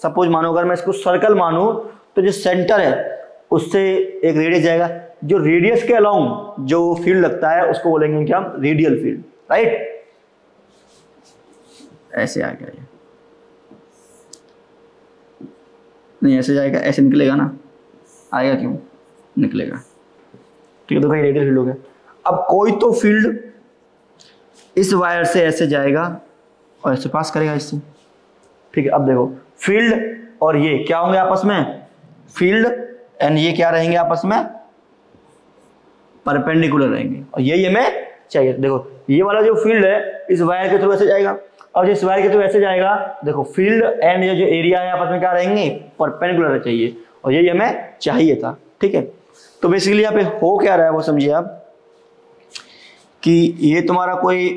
सपोज मानो अगर मैं इसको सर्कल मानूं तो जो सेंटर है उससे एक रेडियस जाएगा, जो रेडियस के अलोंग जो फील्ड लगता है उसको बोलेंगे क्या हम, रेडियल फील्ड, राइट। ऐसे आएगा ये, नहीं ऐसे जाएगा, ऐसे निकलेगा ना, आएगा क्यों, निकलेगा, ठीक है। तो भाई रेडियल फील्ड हो गया। अब कोई तो फील्ड इस वायर से ऐसे जाएगा और ऐसे पास करेगा इससे, ठीक है। अब देखो फील्ड और ये क्या होंगे आपस में, फील्ड एंड ये क्या रहेंगे आपस में, परपेंडिकुलर रहेंगे, और यही हमें चाहिए। देखो ये वाला जो फील्ड है इस वायर के थ्रू ऐसे जाएगा, और जिस वायर के थ्रू ऐसे जाएगा, देखो फील्ड एंड ये जो एरिया है आपस में क्या रहेंगे, परपेंडिकुलर चाहिए, और यही हमें चाहिए था, ठीक है। तो बेसिकली यहाँ पे हो क्या रहा है वो समझिए आप, कि ये तुम्हारा कोई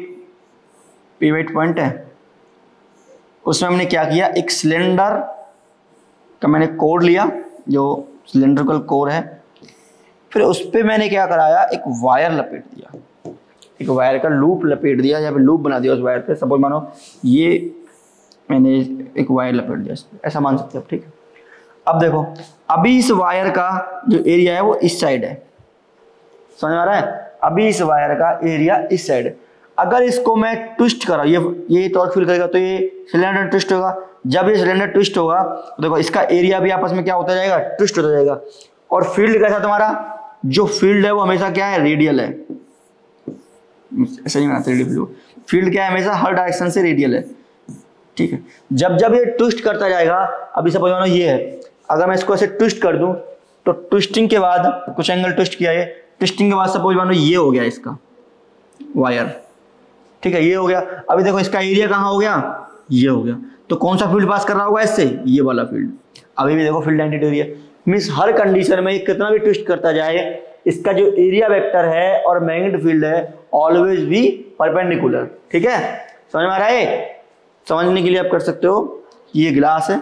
पिवट पॉइंट है, उसमें हमने क्या किया, एक सिलेंडर का मैंने कोर लिया, जो सिलेंड्रिकल कोर है, फिर उस पर मैंने क्या कराया, एक वायर लपेट दिया, एक वायर का लूप लपेट दिया, या फिर लूप बना दिया उस वायर पे। सपोज मानो ये मैंने एक वायर लपेट दिया, ऐसा मान सकते हो, ठीक है। अब देखो अभी इस वायर का जो एरिया है वो इस साइड है, समझ आ रहा है, अभी इस वायर का एरिया इस साइड है। अगर इसको मैं ट्विस्ट करा, ये टॉर्क फील करेगा तो ये सिलेंडर ट्विस्ट होगा, जब ये सिलेंडर ट्विस्ट होगा तो देखो इसका एरिया भी आपस में क्या होता जाएगा, ट्विस्ट होता जाएगा। और फील्ड कैसा तुम्हारा, जो फील्ड है वो हमेशा क्या है, रेडियल है, ऐसा नहीं बनाते रेडियल, फील्ड क्या है हमेशा हर डायरेक्शन से रेडियल है, ठीक है। जब जब ये ट्विस्ट करता जाएगा, अभी सपोज मानो ये है, अगर मैं इसको ऐसे ट्विस्ट कर दूं तो ट्विस्टिंग के बाद कुछ एंगल ट्विस्ट किया है, ट्विस्टिंग के बाद सपोज मानो ये हो गया इसका वायर, ठीक है, ये हो गया। अभी देखो इसका एरिया कहाँ हो गया, ये हो गया, तो कौन सा फील्ड पास कर रहा होगा इससे, ये वाला फील्ड। अभी भी देखो फील्ड 90 डिग्री है, मींस हर कंडीशन में कितना भी ट्विस्ट करता जाए, इसका जो एरिया वेक्टर है और मैग्नेटिक फील्ड है ऑलवेज भी परपेंडिकुलर, ठीक है। समझ में आ रहा है, समझने के लिए आप कर सकते हो, ये ग्लास है,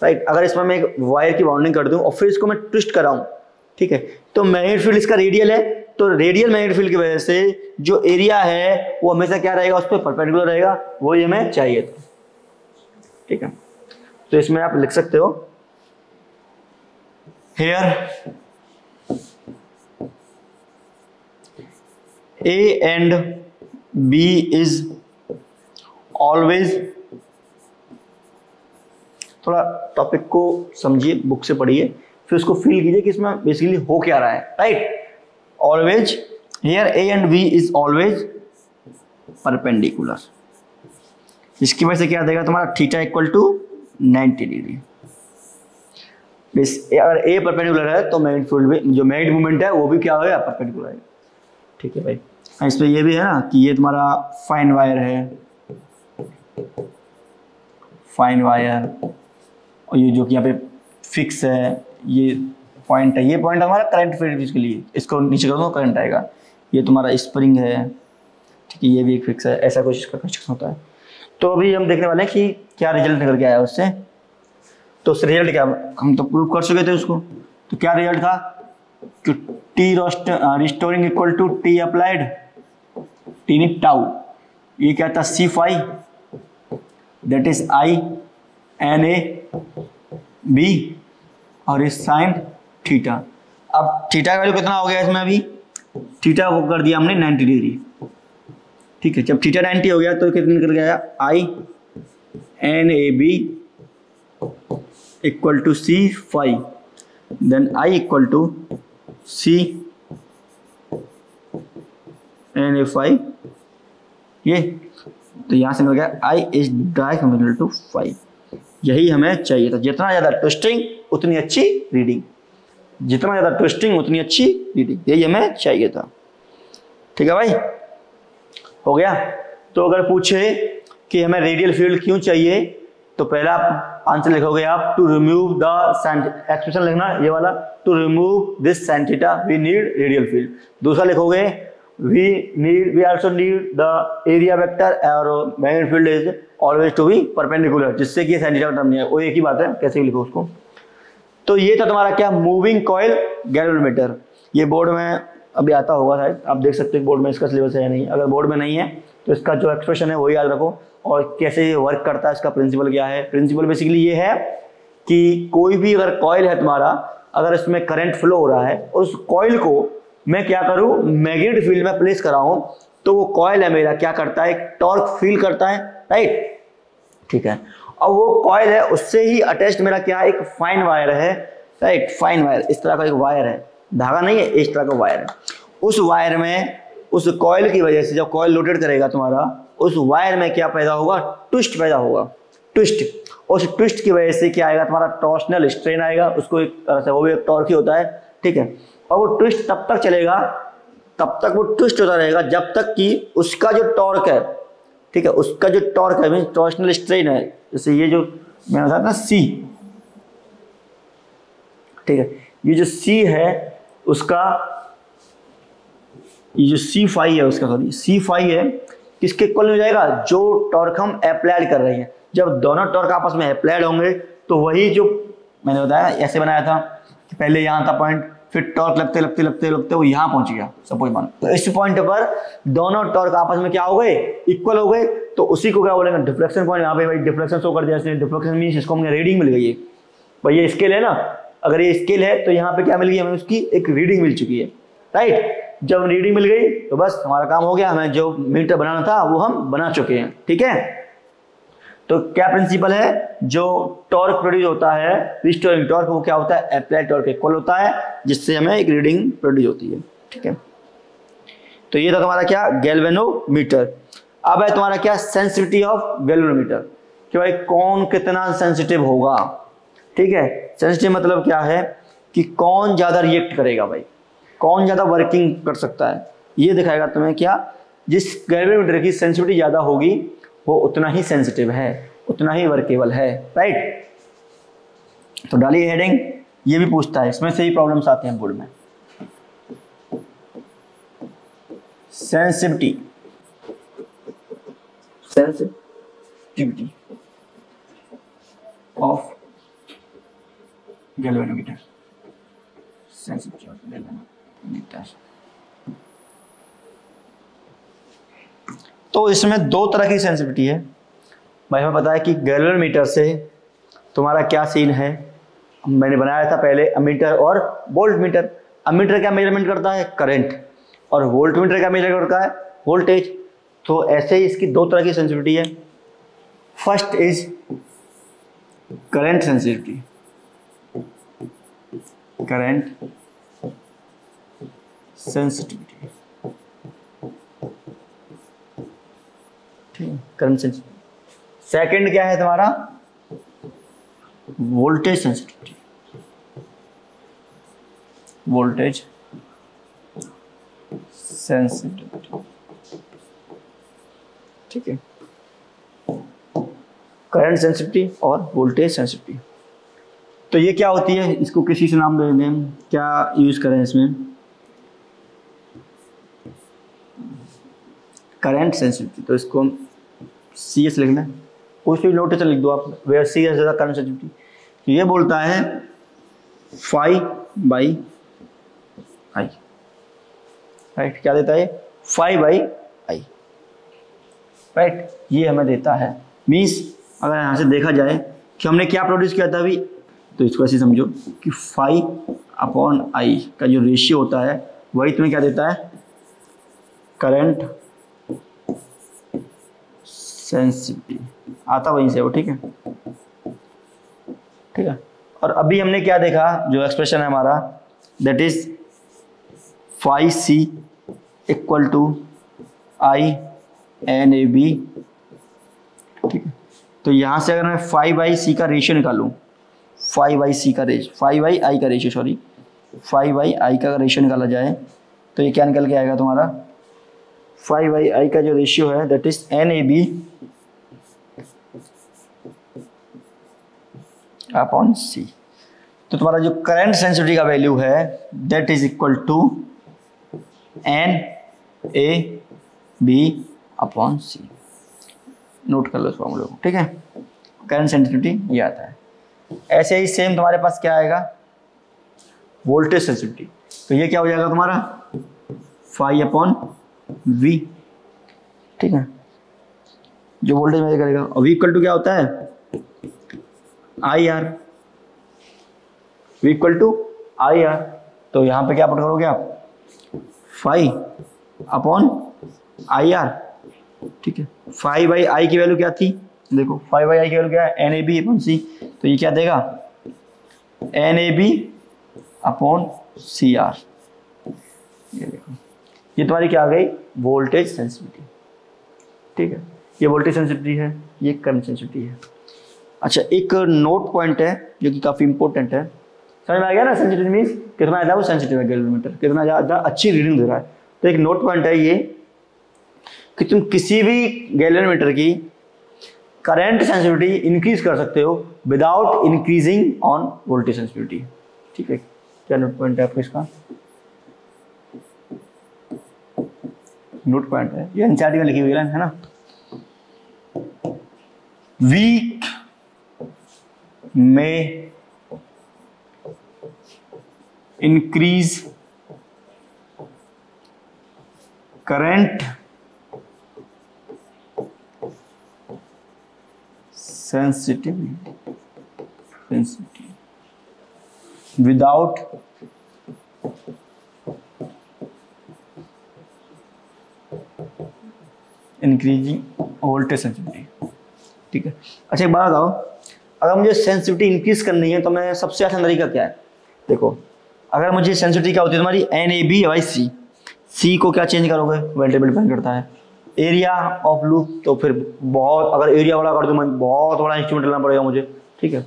राइट। अगर इसमें मैं एक वायर की बाउंडिंग कर दूं और फिर इसको मैं ट्विस्ट कराऊं, ठीक है, तो मैग्नेटिक फील्ड इसका रेडियल है, तो रेडियल मैग्नेटिक फील्ड की वजह से जो एरिया है वो हमेशा क्या रहेगा, उस पर परपेंडिकुलर रहेगा, वो ये हमें चाहिए था, ठीक है। तो इसमें आप लिख सकते हो, here A and B is always, थोड़ा टॉपिक को समझिए, बुक से पढ़िए, फिर उसको फील कीजिए कि इसमें बेसिकली हो क्या रहा है, right. Always here A and B is always perpendicular, इसकी वजह से क्या देगा तुम्हारा, थीटा इक्वल टू 90 डिग्री। अगर A परपेंडिकुलर है तो मैग्नेटिक फील्ड भी, जो मैग्नेटिक मूवमेंट है वो भी क्या होगा, परपेंडिकुलर है, ठीक है भाई। इस पे ये भी है ना कि ये तुम्हारा फाइन वायर है, फाइन वायर, और ये जो कि यहाँ पे फिक्स है, ये पॉइंट है, ये पॉइंट हमारा करंट फील्ड के लिए, इसको नीचे कर दो करंट आएगा। ये तुम्हारा स्प्रिंग है, ठीक है, ये भी एक फिक्स है, ऐसा कुछ इसका कंस्ट्रक्शन होता है। तो अभी हम देखने वाले हैं कि क्या रिजल्ट निकल के आया उससे। तो उस रिजल्ट क्या, हम तो प्रूव कर चुके थे उसको, तो क्या रिजल्ट था कि T restoring equal to T applied, T नहीं टाउ, ये क्या था, C phi that is I N A B, और इस साइन थीटा। अब थीटा का वैल्यू कितना हो गया इसमें, अभी थीटा को कर दिया हमने 90 डिग्री, ठीक है। जब थीटा 90 हो गया तो कितना निकल गया, I N A B equal to C phi, then I equal to C N A phi, ये तो यहाँ से मिल गया I is direct equal to phi. यही हमें चाहिए था, जितना ज़्यादा ट्विस्टिंग उतनी अच्छी रीडिंग, जितना ज़्यादा ट्विस्टिंग उतनी अच्छी रीडिंग, यही हमें चाहिए था। ठीक है भाई, हो गया। तो अगर पूछे कि हमें रेडियल फील्ड क्यों चाहिए, तो पहला आंसर लिखोगे आप टू रिमूव द एक्सप्रेशन लिखना ये वाला, to remove this sine theta we need radial field. दूसरा लिखोगे we also need the area vector और magnetic field is always to be perpendicular, जिससे कि साइन थीटा का टर्म नहीं है, वो एक ही बात है, कैसे भी लिखो उसको। तो ये था तुम्हारा क्या, मूविंग कॉइल गैल्वेनोमीटर। ये बोर्ड में अभी आता होगा शायद, आप देख सकते हो बोर्ड में इसका सिलेबस है या नहीं। अगर बोर्ड में नहीं है तो इसका जो एक्सप्रेशन है वो याद रखो, और कैसे ये वर्क करता है, इसका प्रिंसिपल क्या है। प्रिंसिपल बेसिकली ये है कि कोई भी अगर कॉइल है तुम्हारा, अगर इसमें करंट फ्लो हो रहा है, उस कॉइल को मैं क्या करूं, मैग्नेटिक फील्ड में प्लेस कराऊं, तो वो कॉइल है मेरा क्या करता है, एक टॉर्क फील करता है, राइट। ठीक है, और वो कॉइल है उससे ही अटैच्ड मेरा क्या है, एक फाइन वायर है, राइट। फाइन वायर, इस तरह का एक वायर है, धागा नहीं है, इस तरह का वायर है। उस वायर में, उस कॉइल की वजह से जब कॉइल लोडेड करेगा तुम्हारा, उस वायर में क्या पैदा होगा, ट्विस्ट पैदा होगा, ट्विस्ट। उस ट्विस्ट की वजह से क्या आएगा, तुम्हारा टॉर्शनल स्ट्रेन आएगा, उसको एक तरह से वो भी एक टॉर्क ही होता है, ठीक है। और वो ट्विस्ट तब तक चलेगा, तब तक वो ट्विस्ट होता रहेगा जब तक कि उसका जो टॉर्क है, ठीक है, उसका जो टॉर्क है मीन टॉर्शनल स्ट्रेन है, जैसे ये जो मैंने बताया ना सी, ठीक है, ये जो सी है उसका, ये जो सी फाई है उसका, सॉरी सी फाई है, किसके इक्वल हो जाएगा, जो टॉर्क हम अप्लाइड कर रहे हैं। जब दोनों टॉर्क आपस में अप्लाइड होंगे तो वही जो मैंने बताया ऐसे बनाया था कि पहले यहाँ था पॉइंट, फिर टॉर्क लगते लगते लगते लगते वो यहाँ पहुंच गया सपोज मान, तो इस पॉइंट पर दोनों टॉर्क आपस में क्या हो गए, इक्वल हो गए, तो उसी को क्या बोलेंगे, डिफ्लेक्शन पॉइंट। यहाँ पे भाई डिफ्लेक्शन शो कर दिया, डिफ्लेक्शन मीन्स इसको हमें रीडिंग मिल गई है भाई, ये स्केल है ना, अगर ये स्केल है तो यहाँ पे क्या मिल गई हमें, उसकी एक रीडिंग मिल चुकी है, राइट। जब रीडिंग मिल गई तो बस हमारा काम हो गया, हमें जो मीटर बनाना था वो हम बना चुके हैं, ठीक है। तो क्या प्रिंसिपल है, जो टॉर्क प्रोड्यूस होता है, रिस्टोरिंग टॉर्क, वो क्या होता है, अप्लाइड टॉर्क इक्वल होता है, जिससे हमें एक रीडिंग प्रोड्यूस होती है, ठीक है। तो ये था तुम्हारा क्या, गैल्वेनोमीटर। अब है तुम्हारा क्या, सेंसिटिविटी ऑफ गैल्वेनोमीटर, कि भाई कौन कितना सेंसिटिव होगा, ठीक है। सेंसिटिव मतलब क्या है कि कौन ज्यादा रिएक्ट करेगा भाई, कौन ज्यादा वर्किंग कर सकता है, ये दिखाएगा तुम्हें क्या, जिस गैल्वेनोमीटर की सेंसिटिविटी ज्यादा होगी वो उतना ही सेंसिटिव है, उतना ही वर्केबल है, राइट। तो डालिए हेडिंग, ये भी पूछता है, इसमें से ही प्रॉब्लम्स आते हैं बोर्ड में। Sensitivity, sensitivity of galvanometer, sensitivity of galvanometer. तो इसमें दो तरह की सेंसिटिविटी है भाई, हमें पता है कि गैल्वेनोमीटर से तुम्हारा क्या सीन है, मैंने बनाया था पहले अमीटर और वोल्ट मीटर। अमीटर क्या मेजरमेंट करता है, करंट, और वोल्ट मीटर क्या मेजर करता है, वोल्टेज। तो ऐसे ही इसकी दो तरह की सेंसिटिविटी है। First is current sensitivity, current sensitivity, current sensitivity. Second क्या है तुम्हारा, वोल्टेज सेंसिटिविटी, वोल्टेज सेंसिटिविटी, ठीक है। करंट सेंसिटिविटी और वोल्टेज सेंसिटिविटी। तो ये क्या होती है, इसको किसी से नाम दे दें, क्या यूज करें इसमें, करंट सेंसिटिविटी, तो इसको हम सी एस लिख लें, कुछ भी नोटेशन लिख दो आप, where C S current sensitivity. ये बोलता है फाई बाई आई, राइट। क्या देता है, फाई बाई आई, राइट। ये हमें देता है, मीन्स अगर यहाँ से देखा जाए कि हमने क्या प्रोड्यूस किया था अभी, तो इसको ऐसे समझो कि फाई अपॉन आई का जो रेशियो होता है वही तुम्हें क्या देता है, करंट सेंसिटिविटी, आता वहीं से वो, ठीक है, ठीक है। और अभी हमने क्या देखा, जो एक्सप्रेशन है हमारा, that is phi C equal to I N A B. ठीक है, तो यहाँ से अगर मैं फाइव बाई सी का रेशियो निकालूँ, फाइव बाई सी का रेशियो, फाइव बाई आई का ratio, sorry five by I का रेशियो निकाला जाए तो ये क्या निकल के आएगा तुम्हारा, फाइव बाई आई का जो रेशियो है that is N A B upon C. तो तुम्हारा जो करंट सेंसिटिविटी का वैल्यू है that is equal to N A B upon C. Note कर लो इस फॉर्मूले को, ठीक है। करंट सेंसिटिविटी ये आता है। ऐसे ही सेम तुम्हारे पास क्या आएगा, वोल्टेज सेंसिटिविटी। तो ये क्या हो जाएगा तुम्हारा, फाई अपॉन वी। ठीक है, जो वोल्टेज मेजर करेगा, और वी इक्वल टू क्या होता है, I R. V equal to I R, तो यहाँ पे क्या पुट करोगे आप, फाई अपॉन आई आर। ठीक है, फाइव बाई आई की वैल्यू क्या थी, देखो फाइव बाई आई की वैल्यू क्या है, N A B upon C. तो ये क्या देगा, N A B upon C R. ये देखो, ये तुम्हारी क्या आ गई, वोल्टेज सेंसिटिविटी। ठीक है, ये वोल्टेज सेंसिटिविटी है, ये करंट सेंसिटिविटी है। अच्छा, एक नोट पॉइंट है जो कि काफ़ी इंपॉर्टेंट है। समझ में आ गया ना, सेंसिटिव मीन्स कितना ज़्यादा वो सेंसिटिव है गैल्वेनोमीटर, कितना ज़्यादा अच्छी रीडिंग दे रहा है। तो एक नोट पॉइंट है ये कि तुम किसी भी गैल्वेनोमीटर की करंट सेंसिटिविटी इंक्रीज कर सकते हो without increasing on voltage sensitivity. ठीक है, क्या नोट पॉइंट है आपको इसका, नोट पॉइंट है ये एनसीईआरटी में लिखी हुई है ना। वी में increase current sensitivity without increasing voltage sensitivity। ठीक है, अच्छा एक बात बताओ, अगर मुझे सेंसिटिविटी इंक्रीज करनी है तो मैं सबसे आसान तरीका क्या है, देखो अगर मुझे सेंसिटिविटी क्या होती है तुम्हारी, एन ए बी बाई सी। सी को क्या चेंज करोगे, वोल्टेज पे डिपेंड करता है। एरिया ऑफ लूप, तो फिर बहुत, अगर एरिया बड़ा कर दूँ मैं, बहुत बड़ा इंस्ट्रूमेंट लेना पड़ेगा मुझे। ठीक है,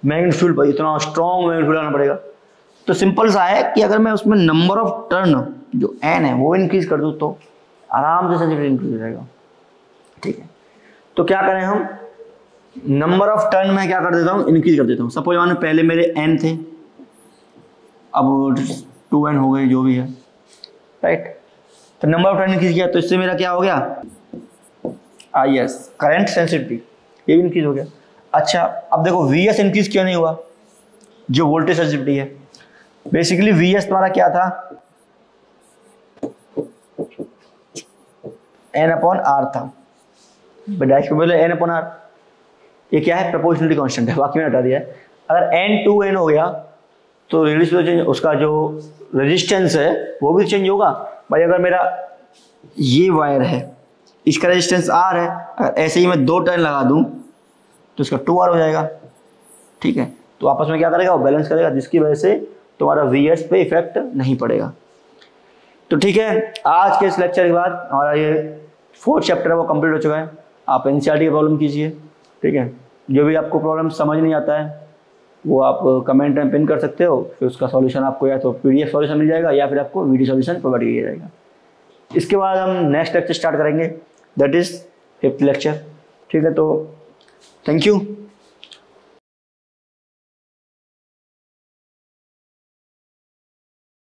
मैग्नीट्यूड पर इतना स्ट्रॉन्ग मैग्नीट्यूड लाना पड़ेगा। तो सिंपल सा है कि अगर मैं उसमें नंबर ऑफ टर्न जो एन है वो इंक्रीज कर दूँ तो आराम से सेंसिटिविटी इंक्रीज हो जाएगा। ठीक है, तो क्या करें हम, नंबर ऑफ टर्न में क्या कर देता हूँ, इंक्रीज कर देता हूँ। सपोज मानो पहले मेरे एन थे, अब 2n हो गए, जो भी है, राइट। तो नंबर ऑफ टर्न इंक्रीज किया तो इससे मेरा क्या हो गया, आई एस, करंट सेंसिटिविटी, ये भी इंक्रीज हो गया। अच्छा, अब देखो वी एस इंक्रीज क्यों नहीं हुआ, जो वोल्टेज सेंसिटिविटी है। बेसिकली वी एस तुम्हारा क्या था, एन अपॉन आर था, डायरेक्ट बोले एन अपॉन आर। ये क्या है, प्रोपोर्शनलिटी कांस्टेंट है, बाकी मैंने हटा दिया है। अगर एन टू एन हो गया तो उसका जो रेजिस्टेंस है वो भी चेंज होगा। भाई अगर मेरा ये वायर है, इसका रेजिस्टेंस आर है, अगर ऐसे ही मैं 2 टर्न लगा दूं तो इसका 2R हो जाएगा। ठीक है, तो आपस में क्या करेगा, वो बैलेंस करेगा, जिसकी वजह से तुम्हारा वीएस पे इफेक्ट नहीं पड़ेगा। तो ठीक है, आज के इस लेक्चर के बाद हमारा ये 4th चैप्टर है वो कंप्लीट हो चुका है। आप एनसीईआरटी की प्रॉब्लम कीजिए। ठीक है, जो भी आपको प्रॉब्लम समझ नहीं आता है वो आप कमेंट में पिन कर सकते हो, फिर उसका सॉल्यूशन आपको या तो पीडीएफ सॉल्यूशन मिल जाएगा या फिर आपको वीडियो सॉल्यूशन प्रोवाइड किया जाएगा। इसके बाद हम नेक्स्ट लेक्चर स्टार्ट करेंगे, दैट इज 5th लेक्चर। ठीक है, तो थैंक यू।